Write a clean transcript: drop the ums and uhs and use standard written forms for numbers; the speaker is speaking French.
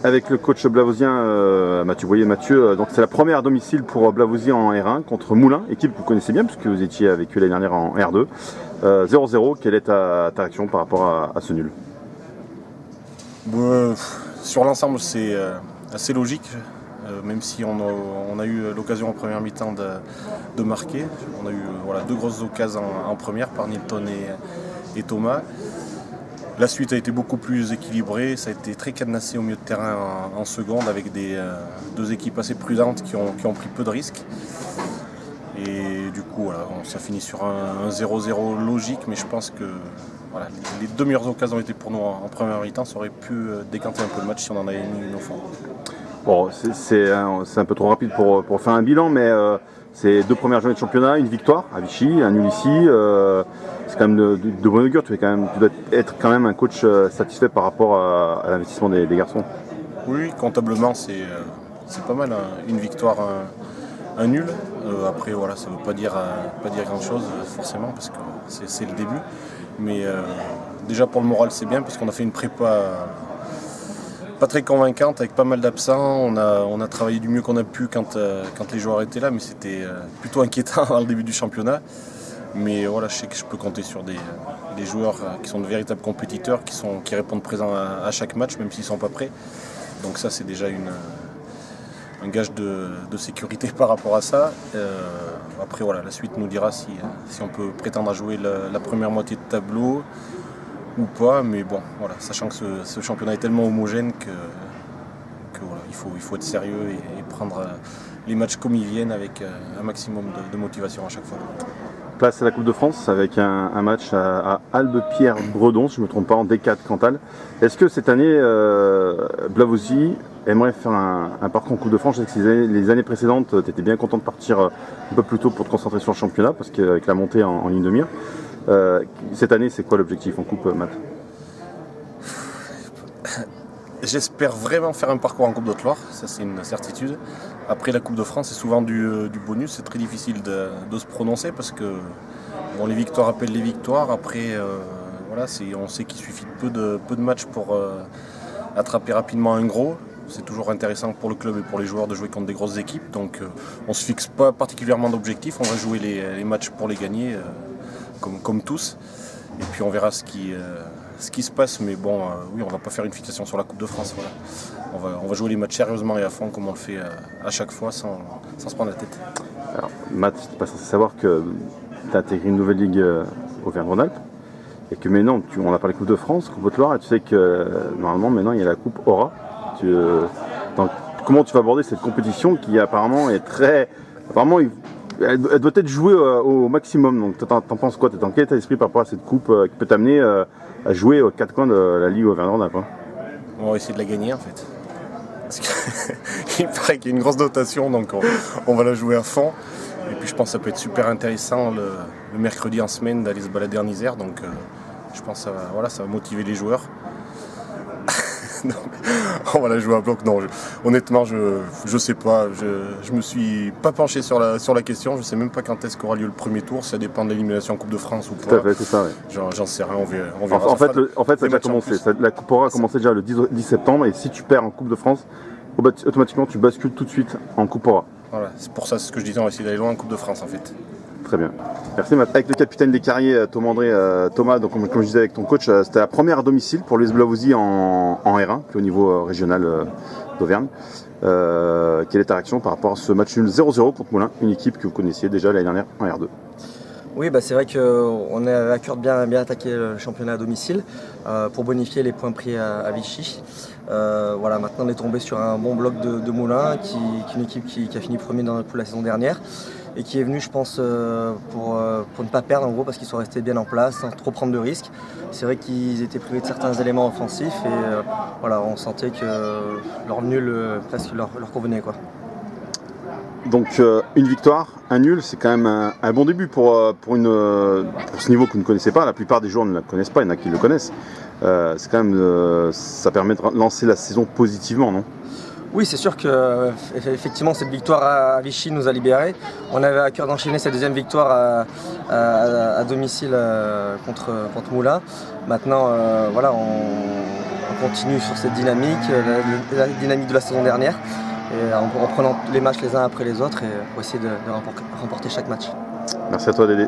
avec le coach blavosien Mathieu Boyer. Mathieu, donc c'est la première à domicile pour Blavozy en R1 contre Moulins, équipe que vous connaissez bien puisque vous étiez avec eux l'année dernière en R2. 0-0, quelle est ta réaction par rapport à ce nul? Sur l'ensemble, c'est assez logique, même si on a eu l'occasion en première mi-temps de marquer. On a eu deux grosses occasions en première par Nilton et Thomas. La suite a été beaucoup plus équilibrée, ça a été très cadenassé au milieu de terrain en seconde avec deux équipes assez prudentes qui ont pris peu de risques. Et du coup, ça finit sur un 0-0 logique, mais je pense que les deux meilleures occasions étaient pour nous en première mi-temps. Ça aurait pu décanter un peu le match si on en avait mis une au fond. Bon, c'est un peu trop rapide pour faire un bilan, mais c'est 2 premières journées de championnat, une victoire à Vichy, un nul ici. C'est quand même de bon augure. Tu dois être quand même un coach satisfait par rapport à l'investissement des garçons. Oui, comptablement, c'est pas mal. Une victoire, un nul. Après, ça ne veut pas dire grand-chose, forcément, parce que c'est le début. Mais déjà, pour le moral, c'est bien, parce qu'on a fait une prépa pas très convaincante, avec pas mal d'absents. On a travaillé du mieux qu'on a pu quand les joueurs étaient là, mais c'était plutôt inquiétant dans le début du championnat. Mais je sais que je peux compter sur des joueurs qui sont de véritables compétiteurs, qui répondent présents à chaque match, même s'ils ne sont pas prêts. Donc ça, c'est déjà un gage de sécurité par rapport à ça. Après, la suite nous dira si on peut prétendre à jouer la première moitié de tableau ou pas. Mais bon, sachant que ce championnat est tellement homogène que il faut être sérieux et prendre les matchs comme ils viennent avec un maximum de motivation à chaque fois. Place à la Coupe de France avec un match à Albes-Pierre-Bredon, si je ne me trompe pas, en D4 Cantal. Est-ce que cette année, Blavozy aimerait faire un parcours en Coupe de France? Je sais que les années précédentes, tu étais bien content de partir un peu plus tôt pour te concentrer sur le championnat, parce qu'avec la montée en ligne de mire. Cette année, c'est quoi l'objectif en Coupe, Matt? J'espère vraiment faire un parcours en Coupe de Loire, ça c'est une certitude. Après la Coupe de France, c'est souvent du bonus, c'est très difficile de se prononcer parce que les victoires appellent les victoires. Après, on sait qu'il suffit de peu de matchs pour attraper rapidement un gros. C'est toujours intéressant pour le club et pour les joueurs de jouer contre des grosses équipes. Donc on ne se fixe pas particulièrement d'objectifs, on va jouer les matchs pour les gagner, comme tous. Et puis on verra ce qui se passe, mais bon, on va pas faire une fixation sur la Coupe de France. On va jouer les matchs sérieusement et à fond comme on le fait à chaque fois sans se prendre la tête. Alors, Matt, tu n'es pas censé savoir que tu as intégré une nouvelle ligue Auvergne-Rhône-Alpes et que maintenant, on a parlé Coupe de France, Coupe de Loire, et tu sais que normalement maintenant il y a la Coupe Aura. Comment tu vas aborder cette compétition qui apparemment est très... Apparemment, elle doit être jouée au maximum. Donc t'en penses quoi? T'es dans quel état d'esprit par rapport à cette coupe qui peut t'amener à jouer aux 4 coins de la Ligue Auvergne-Rhône-Alpes? On va essayer de la gagner en fait. Parce qu'il paraît qu'il y a une grosse dotation, donc on va la jouer à fond. Et puis je pense que ça peut être super intéressant le mercredi en semaine d'aller se balader en Isère. Donc je pense que ça va motiver les joueurs. Non, on va la jouer à bloc. Non, honnêtement, je sais pas. Je me suis pas penché sur la question. Je sais même pas quand est-ce qu'aura lieu le premier tour. Ça dépend de l'élimination en Coupe de France ou pas. Tout à fait, c'est ça, ouais. J'en sais rien, on verra. En fait, ça a déjà commencé. La Coupe Aura a commencé déjà le 10 septembre. Et si tu perds en Coupe de France, automatiquement, tu bascules tout de suite en Coupe Aura. Voilà, c'est pour ça, c'est ce que je disais. On va essayer d'aller loin en Coupe de France, en fait. Très bien. Merci Matt. Avec le capitaine des Carriers, Thomas, donc comme je disais avec ton coach, c'était la première à domicile pour l'US Blavozy en R1, puis au niveau régional d'Auvergne. Quelle est ta réaction par rapport à ce match nul 0-0 contre Moulins, une équipe que vous connaissiez déjà l'année dernière en R2? Oui, c'est vrai qu'on est à cœur de bien attaquer le championnat à domicile pour bonifier les points pris à Vichy. Maintenant on est tombé sur un bon bloc de Moulins, qui est une équipe qui a fini premier pour la saison dernière et qui est venue, je pense, pour ne pas perdre en gros, parce qu'ils sont restés bien en place sans trop prendre de risques. C'est vrai qu'ils étaient privés de certains éléments offensifs et on sentait que leur nul presque leur convenait, quoi. Donc une victoire, un nul, c'est quand même un bon début pour ce niveau que vous ne connaissez pas. La plupart des joueurs ne la connaissent pas, il y en a qui le connaissent. C'est quand même, ça permet de lancer la saison positivement, non? Oui, c'est sûr que effectivement cette victoire à Vichy nous a libérés. On avait à cœur d'enchaîner cette deuxième victoire à domicile contre Moulins. Maintenant, on continue sur cette dynamique, la dynamique de la saison dernière, et en prenant les matchs les uns après les autres et pour essayer de remporter chaque match. Merci à toi Dédé.